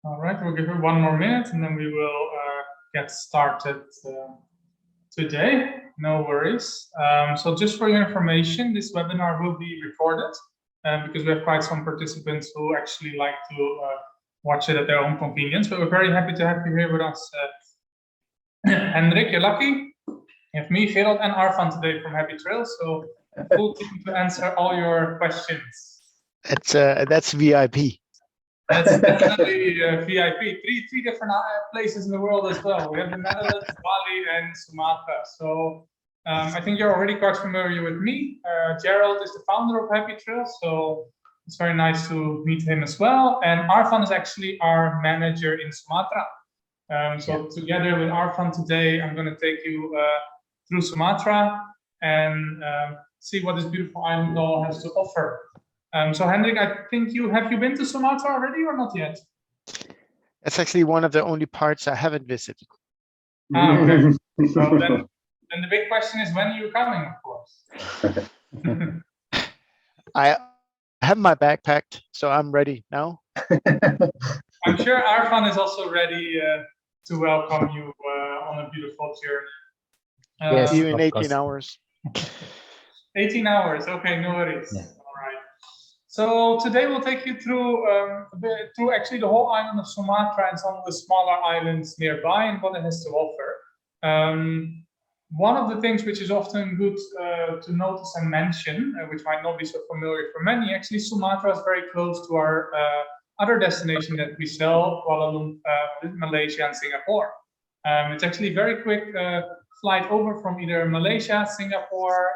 All right, we'll give it 1 more minute and then we will get started today. No worries. So just for your information, this webinar will be recorded because we have quite some participants who actually like to watch it at their own convenience. But we're very happy to have you here with us. Hendrik, you're lucky. You have me, Gerald, and Arfan today from Happy Trails. So full team to answer all your questions. That's VIP. That's definitely VIP. Three different places in the world as well. We have the Netherlands, Bali, and Sumatra. So I think you're already quite familiar with me. Gerald is the founder of Happy Trails, so it's very nice to meet him as well. And Arfan is actually our manager in Sumatra. So together with Arfan today, I'm going to take you through Sumatra and see what this beautiful island all has to offer. So Hendrik, I think have you been to Sumatra already or not yet? That's actually one of the only parts I haven't visited. Okay. So then the big question is, when are you coming, of course? I have my bag packed, so I'm ready now. I'm sure Arfan is also ready to welcome you on a beautiful journey. Yes, you in 18 hours. 18 hours, okay, no worries. Yeah. All right. So today we'll take you through actually the whole island of Sumatra and some of the smaller islands nearby and what it has to offer. One of the things which is often good to notice and mention, which might not be so familiar for many, actually Sumatra is very close to our other destination that we sell, Kuala Lumpur, Malaysia and Singapore. It's actually a very quick flight over from either Malaysia, Singapore,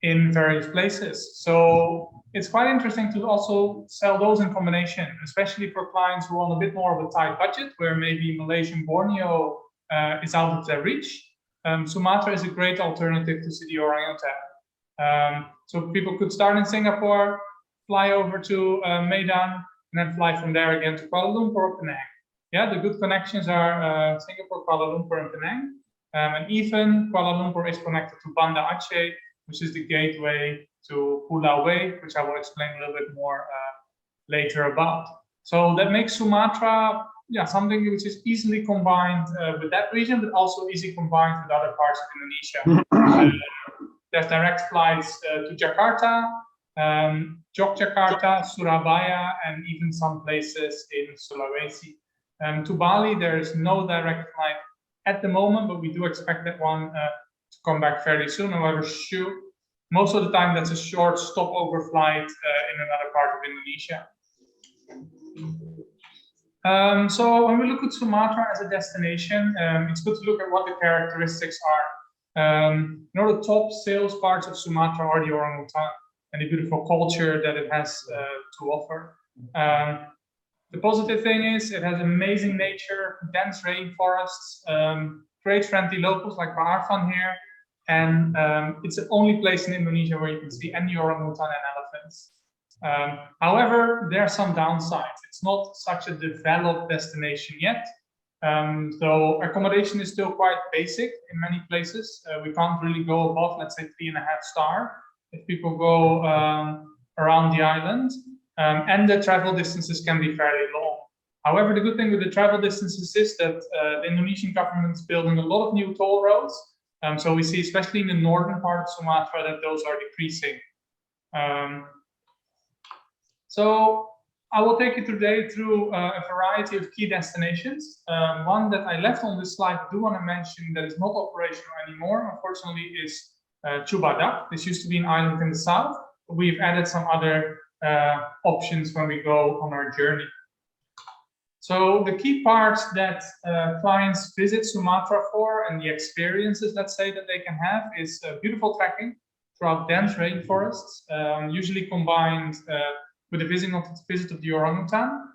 in various places. So it's quite interesting to also sell those in combination, especially for clients who want a bit more of a tight budget, where maybe Malaysian Borneo is out of their reach. Sumatra is a great alternative to City Orangutan. So people could start in Singapore, fly over to Medan, and then fly from there again to Kuala Lumpur or Penang. Yeah, the good connections are Singapore, Kuala Lumpur, and Penang. And even Kuala Lumpur is connected to Banda Aceh, which is the gateway to Pulau Wei, which I will explain a little bit more later about. So that makes Sumatra something which is easily combined with that region, but also easily combined with other parts of Indonesia. There's direct flights to Jakarta, Yogyakarta, Surabaya, and even some places in Sulawesi. To Bali, there is no direct flight at the moment, but we do expect that one to come back fairly soon. However, most of the time that's a short stopover flight in another part of Indonesia. So when we look at Sumatra as a destination, it's good to look at what the characteristics are. The top sales parts of Sumatra are the orangutan and the beautiful culture that it has to offer. The positive thing is it has amazing nature, dense rainforests, great friendly locals like Arfan here, and it's the only place in Indonesia where you can see any orangutan and elephants. However, there are some downsides. It's not such a developed destination yet. So accommodation is still quite basic in many places. We can't really go above, let's say, 3.5 star if people go around the island. And the travel distances can be fairly long. However, the good thing with the travel distances is that the Indonesian government is building a lot of new toll roads. So we see, especially in the northern part of Sumatra, that those are decreasing. So I will take you today through a variety of key destinations. One that I left on this slide, I do want to mention that is not operational anymore, unfortunately, is Chubadak. This used to be an island in the south, but we've added some other options when we go on our journey. So the key parts that clients visit Sumatra for and the experiences, let's say, that they can have is beautiful trekking throughout dense rainforests, usually combined with a visit of the orangutan,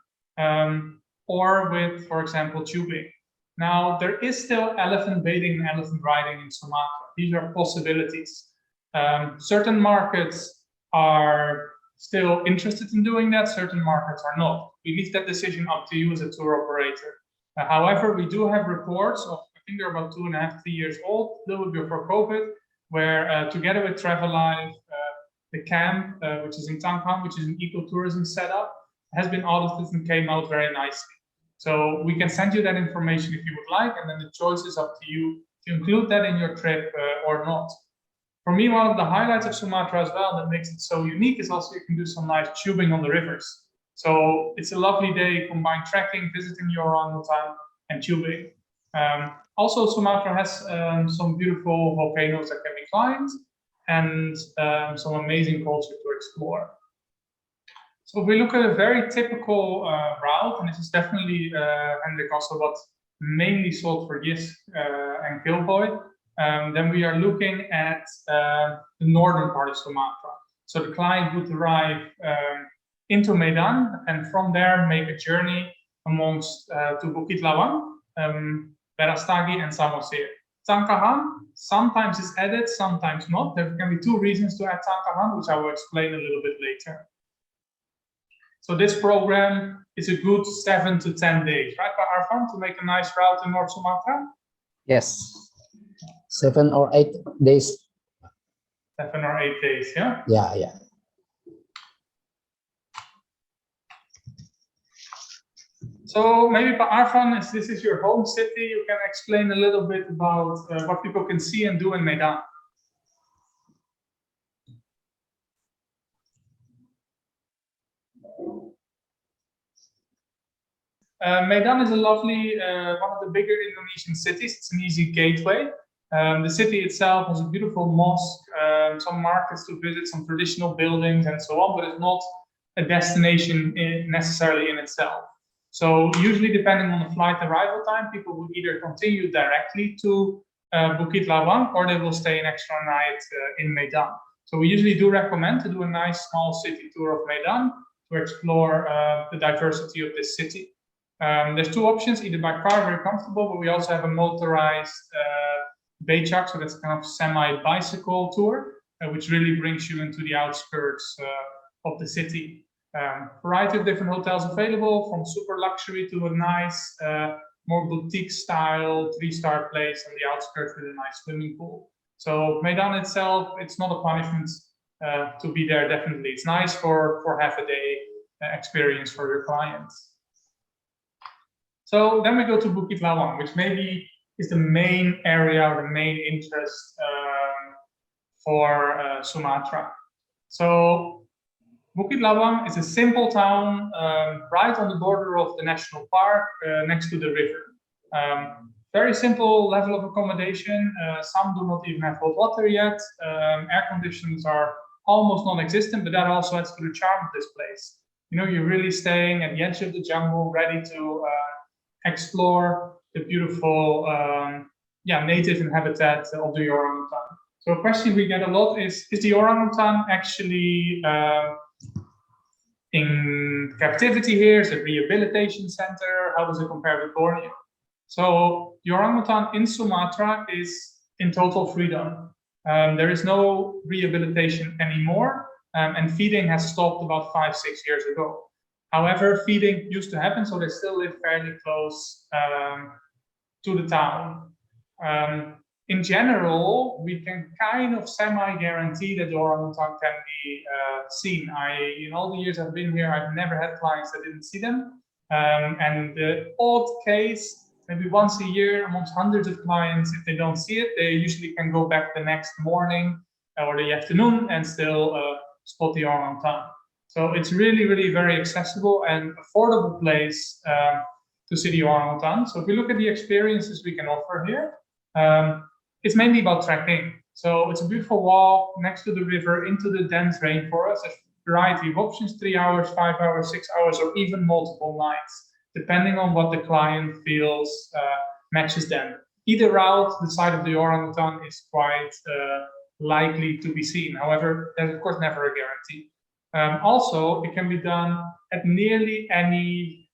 or with, for example, tubing. Now, there is still elephant baiting and elephant riding in Sumatra. These are possibilities. Certain markets are still interested in doing that, certain markets are not. We leave that decision up to you as a tour operator. However, we do have reports of, I think they're about 2.5, 3 years old, a little bit before COVID, where together with Travel Life, the camp, which is in Tangkang, which is an ecotourism setup, has been audited and came out very nicely. So we can send you that information if you would like, and then the choice is up to you to include that in your trip or not. For me, one of the highlights of Sumatra as well that makes it so unique is also you can do some nice tubing on the rivers. So it's a lovely day, combine trekking, visiting your orangutan, and tubing. Also, Sumatra has some beautiful volcanoes that can be climbed and some amazing culture to explore. So if we look at a very typical route, and this is definitely, Hendrik, also what mainly sold for Jis and Kilboy, then we are looking at the northern part of Sumatra. So the client would arrive into Medan and from there make a journey amongst to Bukit Lawang, Berastagi, and Samosir. Tangkahan sometimes is added, sometimes not. There can be two reasons to add Tangkahan, which I will explain a little bit later. So this program is a good 7 to 10 days, right, Arfan, to make a nice route in North Sumatra? Yes, 7 or 8 days. 7 or 8 days, yeah? Yeah. So maybe Arfan, as this is your home city, you can explain a little bit about what people can see and do in Medan. Medan is a lovely, one of the bigger Indonesian cities. It's an easy gateway. The city itself has a beautiful mosque, some markets to visit, some traditional buildings, and so on, but it's not a destination necessarily in itself. So usually, depending on the flight arrival time, people will either continue directly to Bukit Lawang or they will stay an extra night in Medan. So we usually do recommend to do a nice small city tour of Medan to explore the diversity of this city. There's two options, either by car, very comfortable, but we also have a motorized Becak, so that's kind of semi-bicycle tour, which really brings you into the outskirts of the city. Variety of different hotels available, from super luxury to a nice, more boutique style 3-star place on the outskirts with a nice swimming pool. So Medan itself, it's not a punishment to be there, definitely. It's nice for half a day experience for your clients. So then we go to Bukit Lawang, which maybe is the main area or the main interest for Sumatra. So Bukit Lawang is a simple town right on the border of the national park next to the river. Very simple level of accommodation. Some do not even have hot water yet. Air conditions are almost non-existent, but that also adds to the charm of this place. You know, you're really staying at the edge of the jungle, ready to explore the beautiful native habitat of the orangutan. So a question we get a lot is the orangutan actually in captivity here? Is it a rehabilitation center? How does it compare with Borneo? So the orangutan in Sumatra is in total freedom. There is no rehabilitation anymore, and feeding has stopped about 5-6 years ago. However, feeding used to happen, so they still live fairly close to the town. In general, we can kind of semi-guarantee that the orangutan can be seen. In all the years I've been here, I've never had clients that didn't see them. And the odd case, maybe once a year amongst hundreds of clients, if they don't see it, they usually can go back the next morning or the afternoon and still spot the orangutan. So it's really, really very accessible and affordable place to see the orangutan. So if we look at the experiences we can offer here, it's mainly about trekking. So it's a beautiful walk next to the river into the dense rainforest. There's a variety of options, 3 hours, 5 hours, 6 hours, or even multiple nights, depending on what the client feels matches them. Either route, the side of the orangutan is quite likely to be seen. However, there's of course never a guarantee. Also, it can be done at nearly any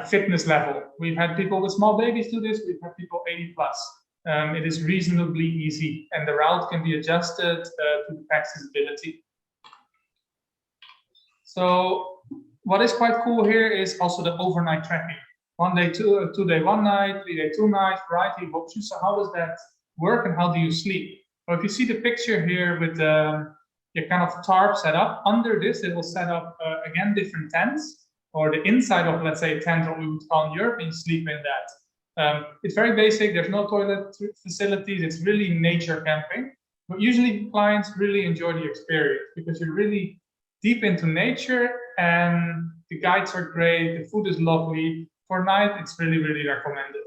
fitness level. We've had people with small babies do this. We've had people 80+. It is reasonably easy, and the route can be adjusted to the accessibility. So what is quite cool here is also the overnight trekking. 1 day, 2 day, 1 night, 3 day, 2 nights, variety of options. So how does that work and how do you sleep? Well, if you see the picture here with kind of tarp set up. Under this, it will set up, again, different tents, or the inside of, let's say, a tent, or we would call in Europe, and you sleep in that. It's very basic. There's no toilet facilities. It's really nature camping. But usually clients really enjoy the experience because you're really deep into nature, and the guides are great. The food is lovely. For night, it's really, really recommended.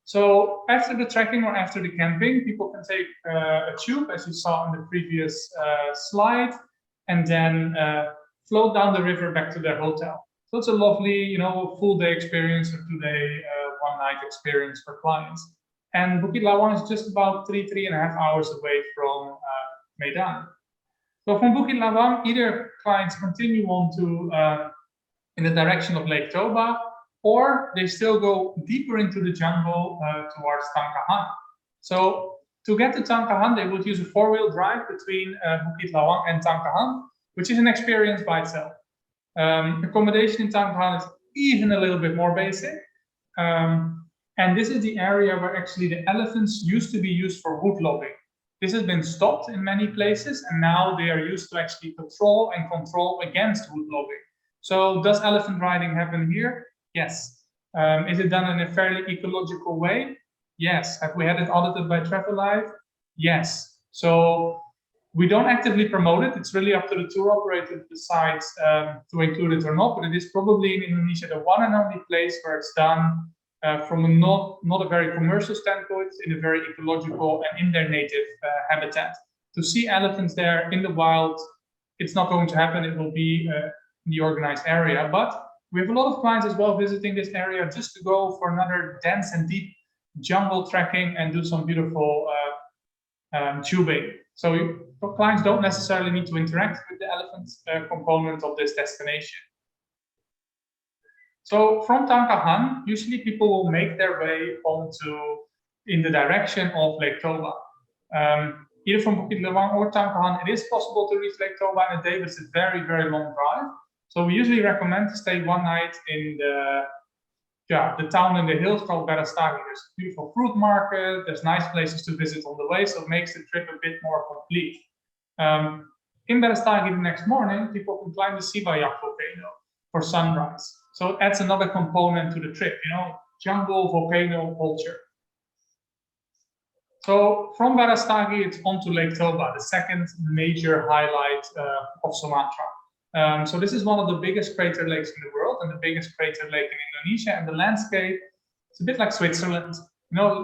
So after the trekking or after the camping, people can take a tube, as you saw in the previous slide, and then float down the river back to their hotel. So it's a lovely, full day experience, or 2-day, 1-night experience for clients. And Bukit Lawang is just about 3.5 hours away from Medan. So from Bukit Lawang, either clients continue on to in the direction of Lake Toba, or they still go deeper into the jungle towards Tangkahan. So to get to Tangkahan, they would use a 4-wheel drive between Bukit Lawang and Tangkahan, which is an experience by itself. Accommodation in Tangkahan is even a little bit more basic. And this is the area where actually the elephants used to be used for wood logging. This has been stopped in many places, and now they are used to actually patrol and control against wood logging. So does elephant riding happen here? Yes. Is it done in a fairly ecological way? Yes. Have we had it audited by TravelLife? Yes. So we don't actively promote it. It's really up to the tour operator to decide to include it or not, but it is probably in Indonesia the one and only place where it's done from a not a very commercial standpoint, in a very ecological and in their native habitat. To see elephants there in the wild, it's not going to happen. It will be in the organized area, but we have a lot of clients as well visiting this area just to go for another dense and deep jungle trekking and do some beautiful tubing. So clients don't necessarily need to interact with the elephant component of this destination. So from Tangkahan, usually people will make their way in the direction of Lake Toba. Either from Bukit Lawang or Tangkahan, it is possible to reach Lake Toba in a day, but it's a very, very long drive. So we usually recommend to stay 1 night in the town in the hills called Berastagi. There's a beautiful fruit market, there's nice places to visit on the way, so it makes the trip a bit more complete. In Berastagi the next morning, people can climb the Sibayak volcano for sunrise. So it adds another component to the trip, jungle, volcano, culture. So from Berastagi, it's on to Lake Toba, the second major highlight of Sumatra. So this is one of the biggest crater lakes in the world and the biggest crater lake in Indonesia. And the landscape, it's a bit like Switzerland,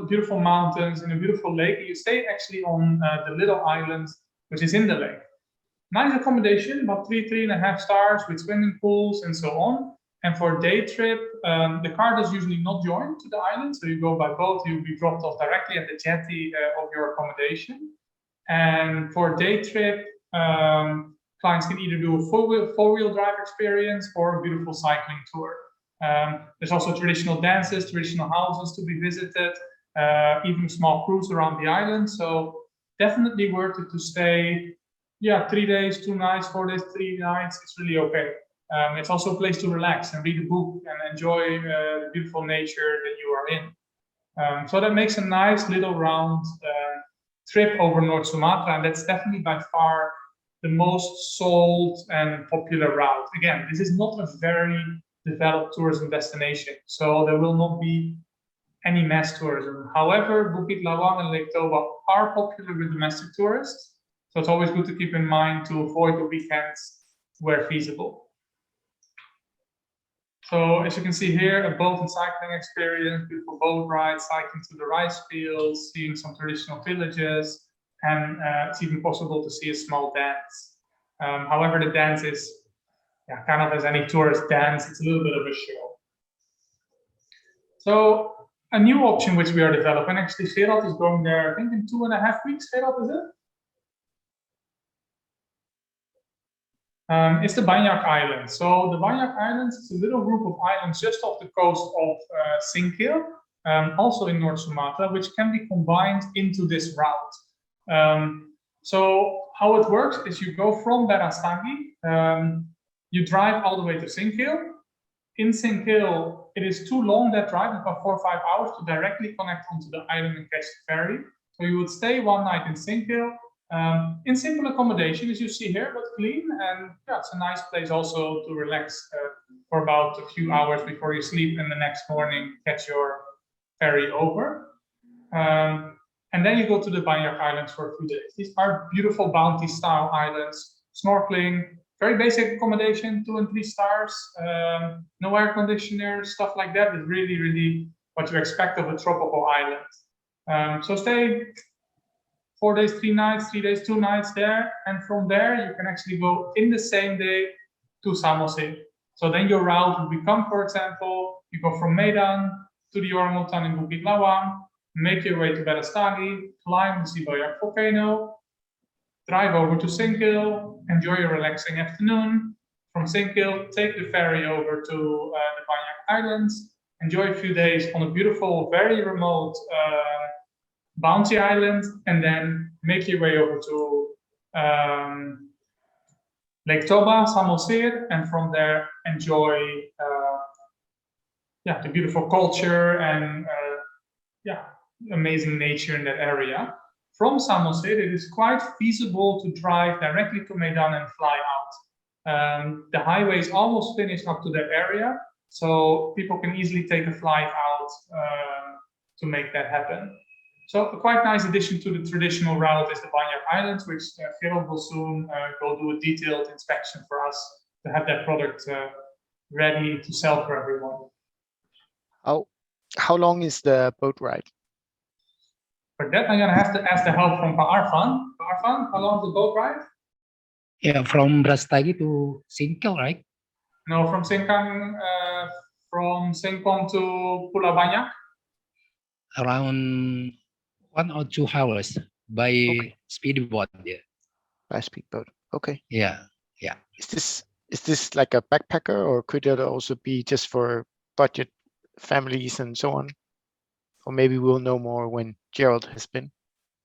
beautiful mountains and a beautiful lake. You stay actually on the little island, which is in the lake. Nice accommodation, about 3.5 stars with swimming pools and so on. And for a day trip, the car does usually not join to the island. So you go by boat, you'll be dropped off directly at the jetty of your accommodation. And for a day trip, clients can either do a four-wheel drive experience or a beautiful cycling tour. There's also traditional dances, traditional houses to be visited, even small cruise around the island. So definitely worth it to stay, 3 days, 2 nights, 4 days, 3 nights. It's really okay. It's also a place to relax and read a book and enjoy the beautiful nature that you are in. So that makes a nice little round trip over North Sumatra, and that's definitely by far the most sold and popular route. Again, this is not a very developed tourism destination, so there will not be any mass tourism. However, Bukit Lawang and Lake Toba are popular with domestic tourists, so it's always good to keep in mind to avoid the weekends where feasible. So as you can see here, a boat and cycling experience, beautiful boat ride, cycling through the rice fields, seeing some traditional villages, and it's even possible to see a small dance. However, the dance is kind of as any tourist dance, it's a little bit of a show. So a new option which we are developing, actually Gerald is going there, I think in 2.5 weeks, Gerald, is it? It's the Banyak Islands. So the Banyak Islands is a little group of islands just off the coast of Singkil, also in North Sumatra, which can be combined into this route. So how it works is you go from Berastagi, you drive all the way to Singkil. In Singkil, it is too long, that drive, about 4 or 5 hours to directly connect onto the island and catch the ferry. So you would stay 1 night in Singkil, In simple accommodation, as you see here, but clean, and yeah, it's a nice place also to relax for about a few hours before you sleep, and the next morning catch your ferry over. And then you go to the Banyak Islands for a few days. These are beautiful bounty-style islands, snorkeling, very basic accommodation, 2 and 3 stars, no air conditioner, stuff like that. Is really, really what you expect of a tropical island. So stay 4 days, 3 nights, 3 days, 2 nights there, and from there you can actually go in the same day to Samosir. So then your route would become, for example, you go from Medan to the orangutan in Bukit Lawang, make your way to Balestagi, climb the Siboyak volcano, drive over to Singkil, enjoy a relaxing afternoon. From Singkil, take the ferry over to the Banyak Islands, enjoy a few days on a beautiful, very remote bounty island, and then make your way over to Lake Toba, Samosir, and from there enjoy the beautiful culture and amazing nature in that area. From Samosir, it is quite feasible to drive directly to Medan and fly out. The highway is almost finished up to that area, so people can easily take a flight out to make that happen. So a quite nice addition to the traditional route is the Banyak Islands, which Gerald will soon go do a detailed inspection for us to have that product ready to sell for everyone. How long is the boat ride? For that, I'm gonna have to ask the help from Pa Arfan. Pa Arfan, how long is the boat ride? Yeah, from Brastagi to Singkil, right? No, from Singkang, from Singkong to Pulau Banyak. Around 1 or 2 hours by speedboat. Yeah. By speedboat. Okay. Yeah. Is this like a backpacker, or could it also be just for budget families and so on? Or maybe we'll know more when Gerald has been.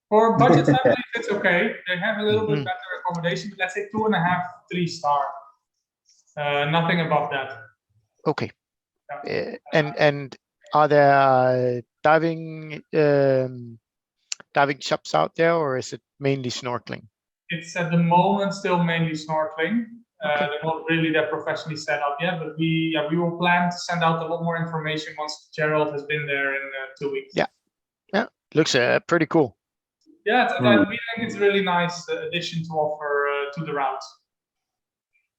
For budget families, it's okay. They have a little bit better accommodation, but let's say 2.5, 3 star. Nothing above that. Okay. And are there diving shops out there, or is it mainly snorkeling? It's at the moment still mainly snorkeling. Okay. They're not really that professionally set up yet, but we will plan to send out a lot more information once Gerald has been there in 2 weeks. Yeah, looks pretty cool. Yeah, we think it's a really nice addition to offer to the route.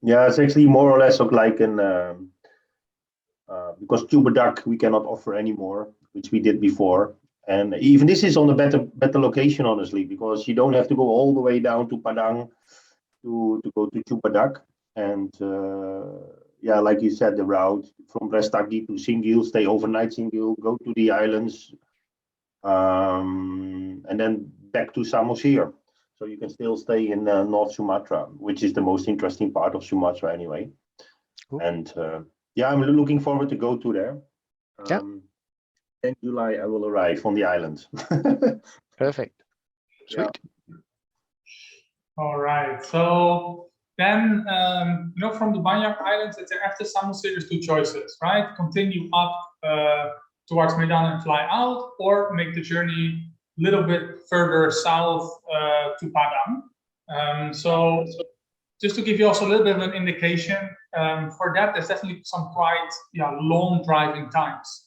Yeah, it's actually more or less of like an because tuber duck we cannot offer anymore, which we did before. And even this is on a better location, honestly, because you don't have to go all the way down to Padang to go to tuber duck. And like you said, the route from Brastagi to Singkil, stay overnight Singkil, go to the islands, and then back to Samosir. So you can still stay in North Sumatra, which is the most interesting part of Sumatra anyway. Cool. And I'm looking forward to go to there. In July, I will arrive on the island. Perfect. Sweet. Yeah. All right. So then, from the Banyak Islands, after Samosir, there's 2 choices, right? Continue up towards Medan and fly out, or make the journey a little bit further south to Padang. So just to give you also a little bit of an indication, for that, there's definitely some quite long driving times.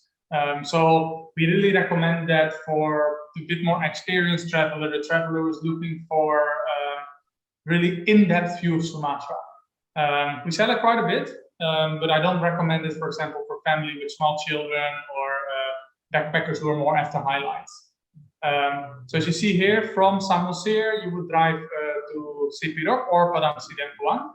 So we really recommend that for a bit more experienced traveler, the traveler who is looking for really in-depth view of Sumatra. We sell it quite a bit, but I don't recommend it, for example, for family with small children or backpackers who are more after highlights. So as you see here, from Samosir, you would drive to Sipirok or Padang Sidempuan,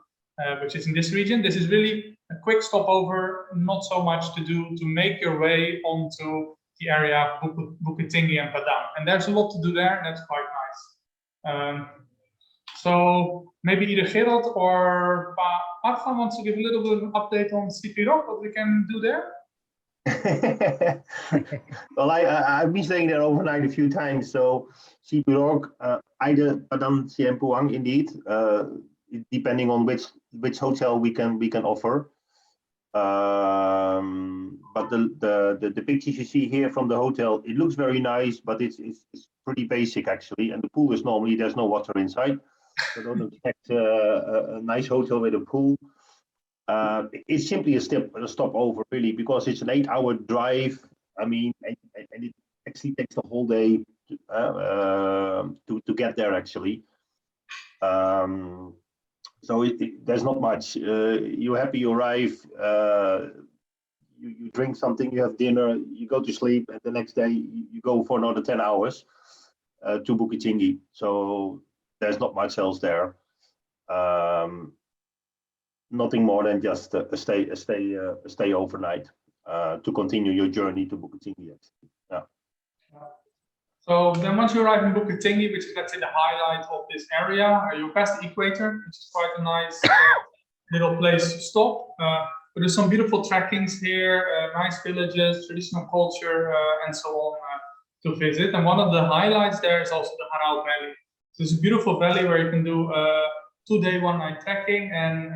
which is in this region. This is really a quick stopover, not so much to do to make your way onto the area of Bukit Tinggi and Padang. And there's a lot to do there, and that's quite nice. So maybe either Gerald or Arfan wants to give a little bit of an update on Sipirok, what we can do there. Well, I've been staying there overnight a few times. So Sipirok, either Padang Sidempuan, indeed, depending on which hotel we can offer. But the pictures you see here from the hotel, it looks very nice, but it's pretty basic actually. And the pool is normally, there's no water inside, so don't expect a nice hotel with a pool. It's simply a stopover really, because it's an 8-hour drive. I mean, and it actually takes the whole day to get there actually. So there's not much. You're happy, you arrive, you drink something, you have dinner, you go to sleep, and the next day you go for another 10 hours to Bukit Tinggi. So there's not much else there. Nothing more than just a stay overnight to continue your journey to Bukit Tinggi. Yeah. So then once you arrive in Bukit Tinggi, which is, let's say, the highlight of this area, you pass the equator, which is quite a nice little place to stop. But there's some beautiful trekkings here, nice villages, traditional culture, and so on to visit. And one of the highlights there is also the Harau Valley. So it's a beautiful valley where you can do 2-day, 1-night trekking and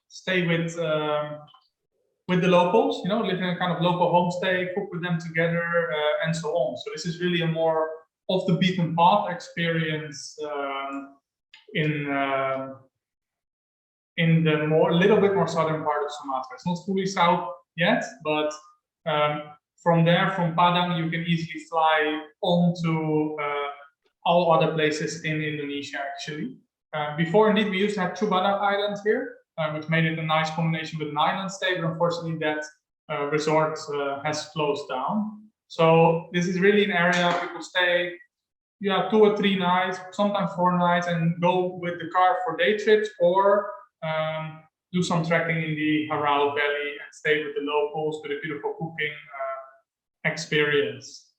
stay with the locals, you know, live in a kind of local homestay, cook with them together, and so on. So this is really a more off the beaten path experience in the little bit more southern part of Sumatra. It's not fully south yet, but from there, from Padang, you can easily fly on to all other places in Indonesia, actually. Before, indeed, we used to have Chubadak Island here, which made it a nice combination with an island stay, but unfortunately that resort has closed down. So this is really an area people stay 2 or 3 nights, sometimes 4 nights, and go with the car for day trips, or do some trekking in the Harau Valley and stay with the locals with a beautiful cooking experience.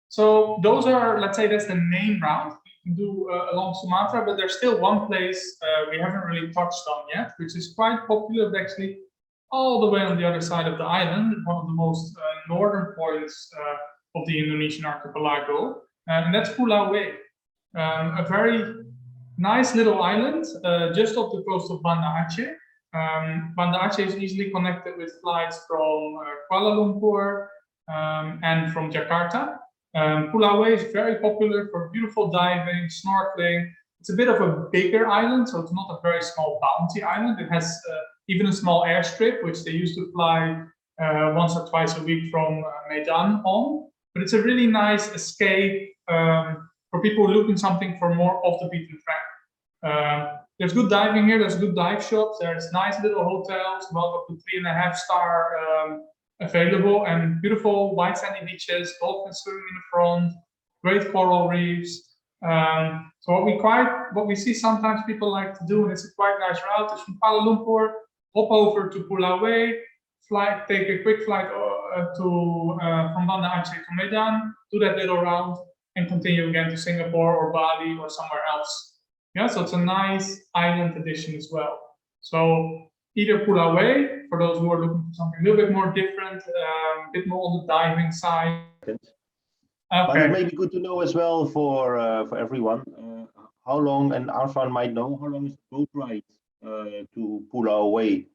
So those are, let's say, that's the main route you can do along Sumatra, but there's still one place we haven't really touched on yet, which is quite popular, actually, all the way on the other side of the island, one of the most northern points of the Indonesian archipelago, and that's Pulau Way, a very nice little island just off the coast of Banda Aceh. Banda Aceh is easily connected with flights from Kuala Lumpur and from Jakarta. Pulau Way is very popular for beautiful diving, snorkeling. It's a bit of a bigger island, so it's not a very small bounty island. It has even a small airstrip, which they used to fly once or twice a week from Medan on. But it's a really nice escape for people looking something for more off the beaten track. There's good diving here, there's good dive shops, there's nice little hotels, about up to 3.5-star available, and beautiful white sandy beaches, dolphins swimming in the front, great coral reefs. So what we see sometimes people like to do, and it's a quite nice route, is from Kuala Lumpur, hop over to Pulau Way, take a quick flight from Banda Aceh to Medan, do that little round, and continue again to Singapore or Bali or somewhere else. Yeah, so it's a nice island edition as well. So either Pulau Way, for those who are looking for something a little bit more different, a bit more on the diving side. Okay. But it may be good to know as well for everyone how long, and Arfan might know, how long is the boat ride to Pulau Way?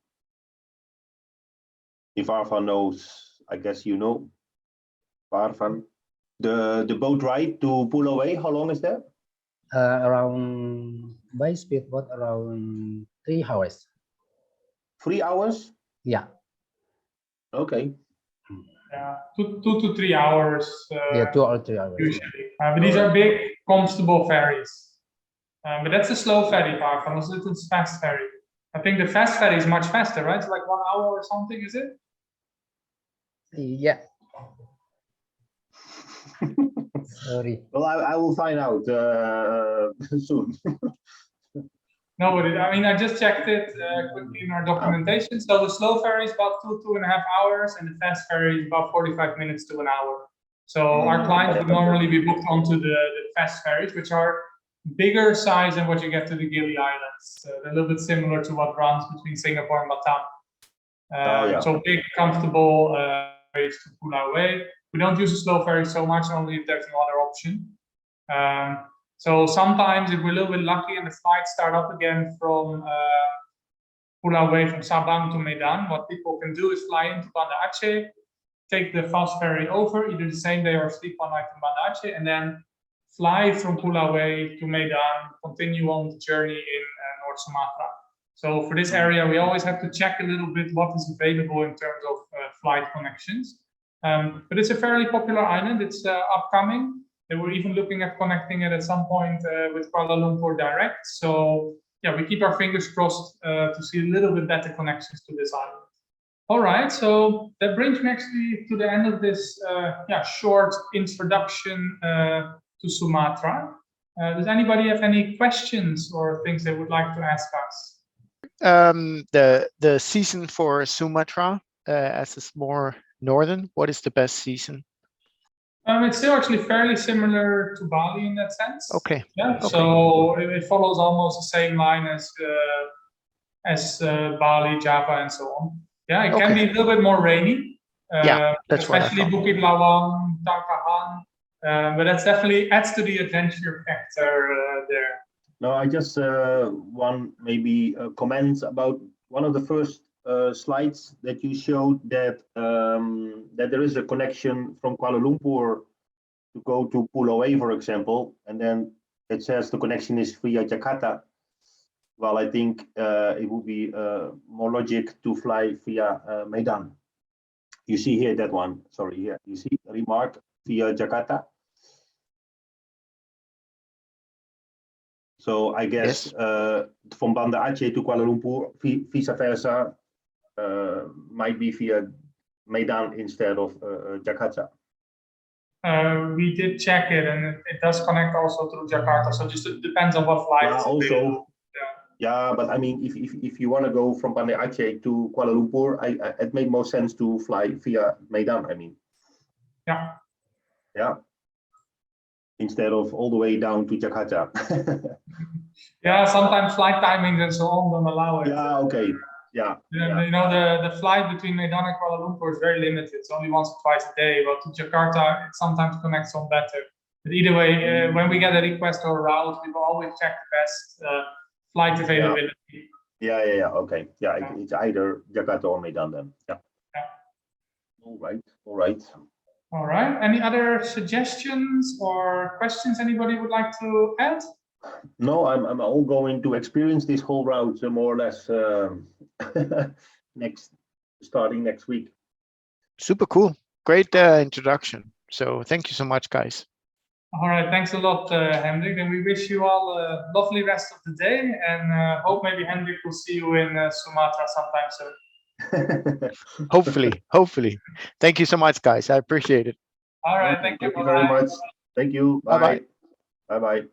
If Arfan knows, I guess you know. Arfan, the boat ride to Pulau Way, how long is that? Around by speedboat around 3 hours. 3 hours? Yeah. Okay. Yeah, 2 to 3 hours. Yeah, 2 or 3 hours. Usually. But these are big, comfortable ferries. But that's a slow ferry, Arfan. It's fast ferry. I think the fast ferry is much faster, right? It's like 1 hour or something, is it? Yeah. Sorry. Well, I will find out soon. No, but I mean, I just checked it quickly in our documentation. So the slow ferry is about 2.5 hours, and the fast ferry is about 45 minutes to 1 hour. So our clients would normally be booked onto the fast ferries, which are bigger size than what you get to the Gili Islands. They're a little bit similar to what runs between Singapore and Batam. So big, comfortable ferries to Pulau Way. We don't use a slow ferry so much, only if there's no other option. So sometimes if we're a little bit lucky and the flights start up again from Pulau away from Sabang to Medan, what people can do is fly into Banda Aceh, take the fast ferry over either the same day or sleep one night in Banda Aceh, and then fly from Pulau away to Medan, continue on the journey in North Sumatra. So for this area, we always have to check a little bit what is available in terms of flight connections. But it's a fairly popular island. It's upcoming. They were even looking at connecting it at some point with Kuala Lumpur direct. So yeah, we keep our fingers crossed to see a little bit better connections to this island. All right, so that brings me actually to the end of this short introduction to Sumatra. Does anybody have any questions or things they would like to ask us? The season for Sumatra, as it's more northern, what is the best season? It's still actually fairly similar to Bali in that sense. Okay. Yeah. Okay. So it follows almost the same line as Bali, Java, and so on. Yeah, it can be a little bit more rainy. Yeah, that's what I especially thought. Bukit Lawang, Tangkahan. But that's definitely adds to the adventure factor there. No, I just want maybe comments about one of the first slides that you showed that that there is a connection from Kuala Lumpur to go to Pulau A, for example, and then it says the connection is via Jakarta. Well, I think it would be more logic to fly via Medan. You see here that one. Sorry, here you see remark via Jakarta. So I guess from Banda Aceh to Kuala Lumpur, vice versa, might be via Medan instead of Jakarta. We did check it, and it does connect also through Jakarta. So just it depends on what flight. Yeah, also. Yeah, but I mean, if you want to go from Banda Aceh to Kuala Lumpur, it made more sense to fly via Medan. I mean. Yeah. Yeah. Instead of all the way down to Jakarta. Yeah, sometimes flight timings and so on don't allow it. Yeah, okay. Yeah. You know, the flight between Medan and Kuala Lumpur is very limited. It's only once or twice a day, but to Jakarta, it sometimes connects on better. But either way, when we get a request or a route, we will always check the best flight availability. Yeah. Okay. Yeah, it's either Jakarta or Medan then. Yeah. All right. All right. Any other suggestions or questions anybody would like to add? No, I'm all going to experience this whole route more or less starting next week. Super cool. Great introduction. So thank you so much, guys. All right. Thanks a lot, Hendrik. And we wish you all a lovely rest of the day, and hope maybe Hendrik will see you in Sumatra sometime soon. Hopefully. Thank you so much, guys. I appreciate it. All right. Thank you. Thank you very much. Thank you. Bye. Bye.